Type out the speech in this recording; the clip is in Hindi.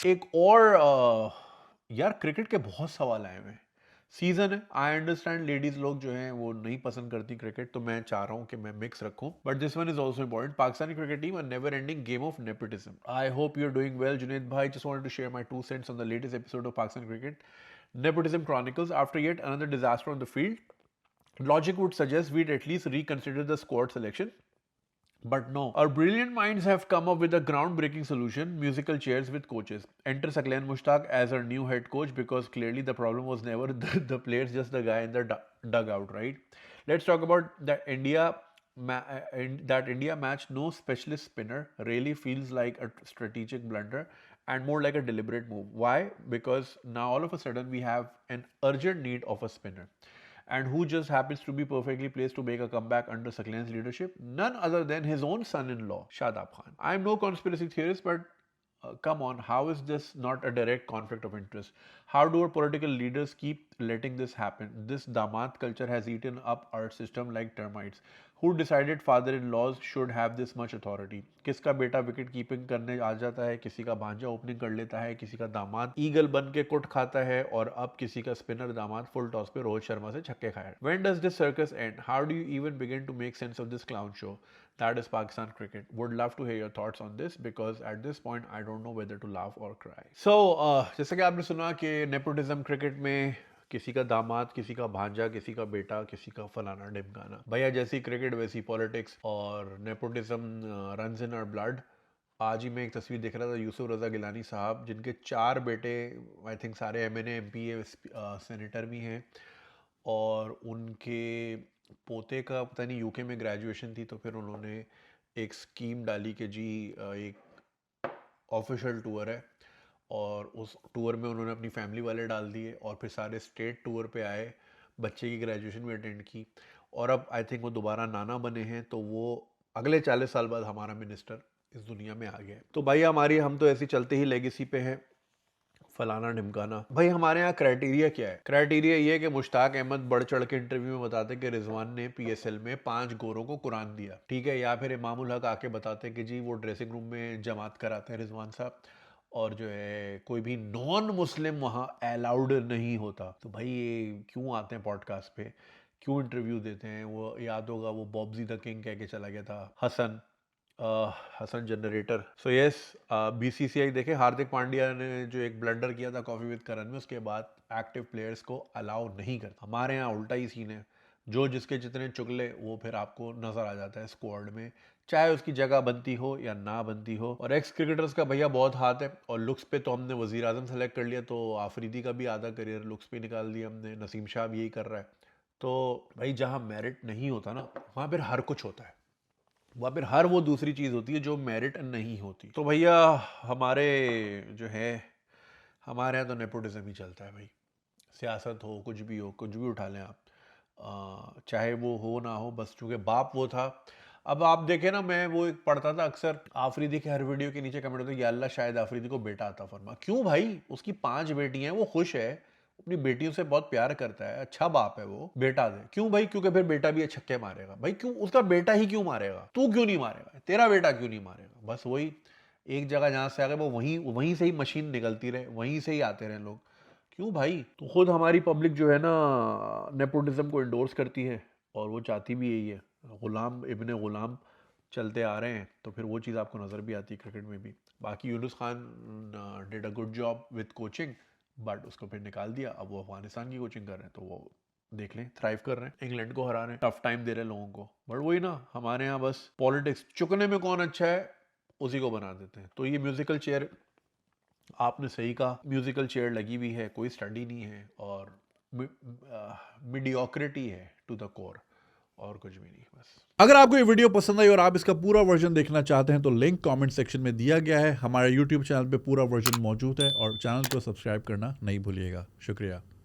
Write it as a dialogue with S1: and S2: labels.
S1: एक और यार क्रिकेट के बहुत सवाल आए हुए हैं। सीजन है, आई अंडरस्टैंड लेडीज लोग जो हैं वो नहीं पसंद करती क्रिकेट, तो मैं चाह रहा हूँ कि मैं मिक्स रखूं, but this one is also important. Pakistani cricket team, a never ending game of nepotism. I hope you are doing well Junaid भाई। Just wanted to share my 2 cents on the latest episode of Pakistan Cricket Nepotism Chronicles. After yet another disaster on the field, logic would suggest we'd at least reconsider the squad selection. But no, our brilliant minds have come up with a groundbreaking solution: musical chairs with coaches. Enter Saklan Mushtaq as our new head coach, because clearly the problem was never the players, just the guy in the dugout, right? Let's talk about that India match. No specialist spinner really feels like a strategic blunder and more like a deliberate move. Why? Because now all of a sudden we have an urgent need of a spinner. And who just happens to be perfectly placed to make a comeback under Saklan's leadership? None other than his own son-in-law, Shadab Khan. I'm no conspiracy theorist, but come on, how is this not a direct conflict of interest? How do our political leaders keep letting this happen? This Damat culture has eaten up our system like termites. Who decided father-in-laws should have this much authority? किसका बेटा विकेट कीपिंग करने आ जाता है, किसी का भांजा ओपनिंग कर लेता है, किसी का दामाद ईगल बन के कुट खाता है, और अब किसी का स्पिनर दामाद फुल टॉस पे रोहित शर्मा से छक्के खाए। When does this circus end? How do you even begin to make sense of this clown show? That is Pakistan cricket. Would love to hear your thoughts on this, because at this point I don't know whether to laugh or cry. So जैसा कि आपने सुना कि नेपोटिज्म क्रिकेट में किसी का दामाद, किसी का भांजा, किसी का बेटा, किसी का फलाना ढिमकाना। भैया जैसी क्रिकेट वैसी पॉलिटिक्स, और nepotism runs in our blood. आज ही मैं एक तस्वीर देख रहा था, यूसुफ रजा गिलानी साहब, जिनके 4 बेटे, आई थिंक सारे एमएनए एमपीए सेनेटर भी हैं, और उनके पोते का पता नहीं यूके में ग्रेजुएशन थी, तो फिर उन्होंने एक स्कीम डाली कि जी एक ऑफिशियल टूर है, और उस टूर में उन्होंने अपनी फैमिली वाले डाल दिए, और फिर सारे स्टेट टूर पे आए, बच्चे की ग्रेजुएशन भी अटेंड की, और अब आई थिंक वो दोबारा नाना बने हैं, तो वो अगले 40 साल बाद हमारा मिनिस्टर इस दुनिया में आ गया है। तो भाई हमारी, हम तो ऐसी चलते ही लेगेसी पे हैं, फलाना ढिमकाना। भाई हमारे यहाँ क्राइटेरिया क्या है? क्राइटेरिया ये है कि मुश्ताक अहमद बढ़ चढ़ के इंटरव्यू में बताते कि रिजवान ने पीएसएल में 5 गोरों को कुरान दिया, ठीक है, या फिर इमामुल हक आके बताते कि जी वो ड्रेसिंग रूम में जमात कराते हैं रिजवान साहब, और जो है कोई भी नॉन मुस्लिम वहाँ अलाउड नहीं होता। तो भाई ये क्यों आते हैं पॉडकास्ट पे, क्यों इंटरव्यू देते हैं? वो याद होगा, वो बॉब्जी द किंग कह के चला गया था Hasan, Hasan generator. So yes, BCCI देखे, हार्दिक पांड्या ने जो एक ब्लंडर किया था कॉफी विद करण में, उसके बाद एक्टिव प्लेयर्स को अलाउ नहीं करता। हमारे यहाँ उल्टा ही सीन है, जो जिसके जितने चुगले वो फिर आपको नजर आ जाता है स्क्वाड में, चाहे उसकी जगह बनती हो या ना बनती हो। और एक्स क्रिकेटर्स का भैया बहुत हाथ है, और लुक्स पे तो हमने वजीर आजम सेलेक्ट कर लिया, तो आफरीदी का भी आधा करियर लुक्स पे निकाल दिया हमने, नसीम शाह भी यही कर रहा है। तो भाई जहाँ मेरिट नहीं होता ना, वहाँ फिर हर कुछ होता है, वहाँ फिर हर वो दूसरी चीज़ होती है जो मेरिट नहीं होती। तो भैया हमारे जो है, हमारे यहाँ तो नेपोटिज्म ही चलता है भाई। सियासत हो, कुछ भी हो, कुछ भी उठा लें आप, चाहे वो हो ना हो, बस चूंकि बाप वो था। अब आप देखें ना, मैं वो एक पढ़ता था अक्सर, आफरीदी के हर वीडियो के नीचे कमेंट होता है, या अल्लाह शायद आफरीदी को बेटा अता फरमा। क्यों भाई? उसकी 5 बेटियां हैं, वो खुश है, अपनी बेटियों से बहुत प्यार करता है, अच्छा बाप है वो, बेटा दे। क्यों भाई? क्योंकि फिर बेटा भी छक्के मारेगा। भाई क्यों? उसका बेटा ही क्यों मारेगा? तू क्यों नहीं मारेगा? तेरा बेटा क्यों नहीं मारेगा? बस वही एक जगह जहां से आ गए वो वहीं वहीं से ही मशीन निकलती रहे, वहीं से ही आते रहे लोग। क्यों भाई? तो खुद हमारी पब्लिक जो है ना, नेपोटिज्म को इंडोर्स करती है, और वो चाहती भी यही है। गुलाम इब्ने गुलाम चलते आ रहे हैं, तो फिर वो चीज़ आपको नज़र भी आती है क्रिकेट में भी। बाकी Yunus Khan did a good job with coaching, but उसको फिर निकाल दिया। अब वो अफगानिस्तान की कोचिंग कर रहे हैं, तो वो देख लें, थ्राइव कर रहे हैं, इंग्लैंड को हरा रहे हैं, टफ टाइम दे रहे हैं लोगों को। बट वही ना, हमारे यहाँ बस पॉलिटिक्स, चुकने में कौन अच्छा है उसी को बना देते हैं। तो ये म्यूजिकल चेयर, आपने सही कहा, म्यूजिकल चेयर लगी हुई है, कोई स्टडी नहीं है, और मीडियोक्रिटी है टू द कोर, और कुछ भी नहीं। बस
S2: अगर आपको ये वीडियो पसंद आई और आप इसका पूरा वर्जन देखना चाहते हैं तो लिंक कमेंट सेक्शन में दिया गया है। हमारे यूट्यूब चैनल पे पूरा वर्जन मौजूद है, और चैनल को सब्सक्राइब करना नहीं भूलिएगा। शुक्रिया।